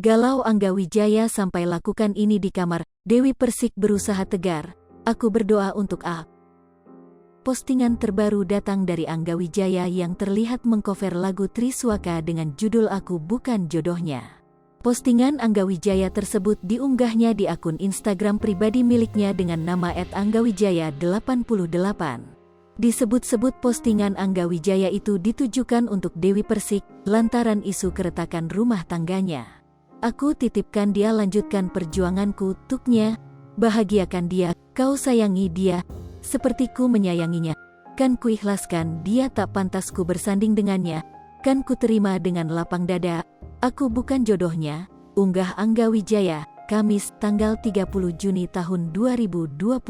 Galau Angga Wijaya sampai lakukan ini di kamar. Dewi Persik berusaha tegar. Aku berdoa untuk A. Postingan terbaru datang dari Angga Wijaya yang terlihat mengcover lagu Triswaka dengan judul Aku Bukan Jodohnya. Postingan Angga Wijaya tersebut diunggahnya di akun Instagram pribadi miliknya dengan nama @anggawijaya88. Disebut-sebut postingan Angga Wijaya itu ditujukan untuk Dewi Persik lantaran isu keretakan rumah tangganya. Aku titipkan dia, lanjutkan perjuanganku tuknya, bahagiakan dia, kau sayangi dia, sepertiku menyayanginya, kan ku ikhlaskan dia, tak pantas ku bersanding dengannya, kan ku terima dengan lapang dada, aku bukan jodohnya, unggah Angga Wijaya, Kamis, tanggal 30 Juni tahun 2022.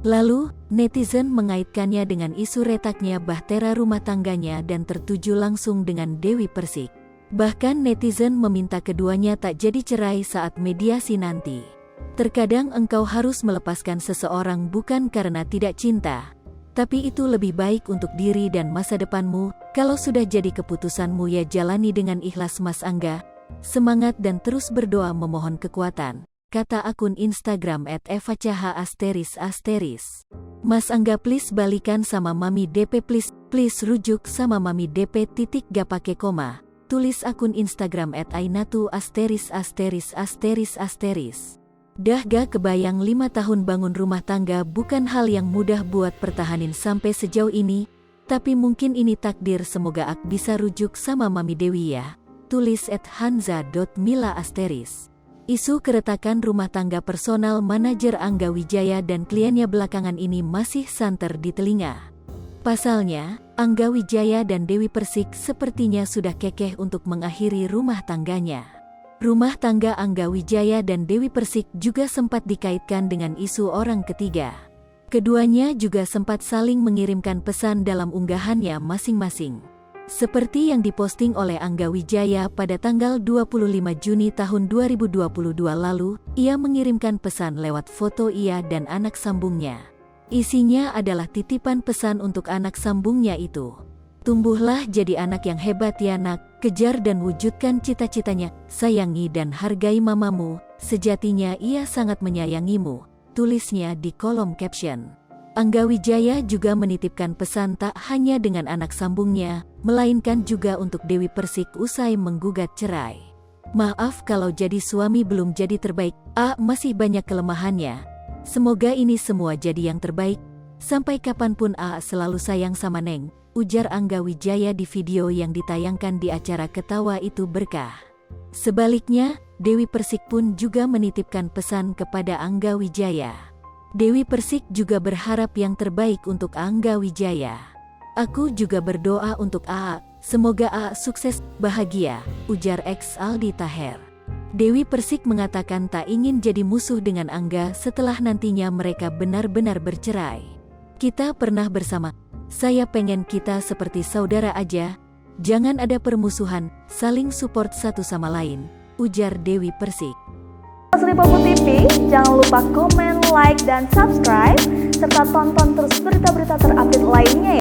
Lalu, netizen mengaitkannya dengan isu retaknya bahtera rumah tangganya dan tertuju langsung dengan Dewi Persik. Bahkan netizen meminta keduanya tak jadi cerai saat mediasi nanti. Terkadang engkau harus melepaskan seseorang bukan karena tidak cinta, tapi itu lebih baik untuk diri dan masa depanmu. Kalau sudah jadi keputusanmu ya jalani dengan ikhlas Mas Angga. Semangat dan terus berdoa, memohon kekuatan, kata akun Instagram @evacaha**. Mas Angga please balikan sama Mami DP please rujuk sama Mami DP gak pake koma. Tulis akun Instagram @ainatu**. Dah gak kebayang 5 tahun bangun rumah tangga bukan hal yang mudah buat pertahanin sampai sejauh ini, tapi mungkin ini takdir, semoga ak bisa rujuk sama Mami Dewi ya. Tulis @hanza.mila**. Isu keretakan rumah tangga personal manajer Angga Wijaya dan kliennya belakangan ini masih santer di telinga. Pasalnya, Angga Wijaya dan Dewi Persik sepertinya sudah kekeh untuk mengakhiri rumah tangganya. Rumah tangga Angga Wijaya dan Dewi Persik juga sempat dikaitkan dengan isu orang ketiga. Keduanya juga sempat saling mengirimkan pesan dalam unggahannya masing-masing. Seperti yang diposting oleh Angga Wijaya pada tanggal 25 Juni tahun 2022 lalu, ia mengirimkan pesan lewat foto ia dan anak sambungnya. Isinya adalah titipan pesan untuk anak sambungnya itu. Tumbuhlah jadi anak yang hebat ya nak, kejar dan wujudkan cita-citanya, sayangi dan hargai mamamu, sejatinya ia sangat menyayangimu, tulisnya di kolom caption. Angga Wijaya juga menitipkan pesan tak hanya dengan anak sambungnya, melainkan juga untuk Dewi Persik usai menggugat cerai. Maaf kalau jadi suami belum jadi terbaik, masih banyak kelemahannya. Semoga ini semua jadi yang terbaik. Sampai kapanpun selalu sayang sama Neng, ujar Angga Wijaya di video yang ditayangkan di acara Ketawa Itu Berkah. Sebaliknya, Dewi Persik pun juga menitipkan pesan kepada Angga Wijaya. Dewi Persik juga berharap yang terbaik untuk Angga Wijaya. Aku juga berdoa untuk semoga sukses, bahagia, ujar Aldi Taher. Dewi Persik mengatakan tak ingin jadi musuh dengan Angga setelah nantinya mereka benar-benar bercerai. Kita pernah bersama, saya pengen kita seperti saudara aja, jangan ada permusuhan, saling support satu sama lain, ujar Dewi Persik. Lipo TV, jangan lupa komen, like, dan subscribe, serta tonton terus berita-berita terupdate lainnya ya.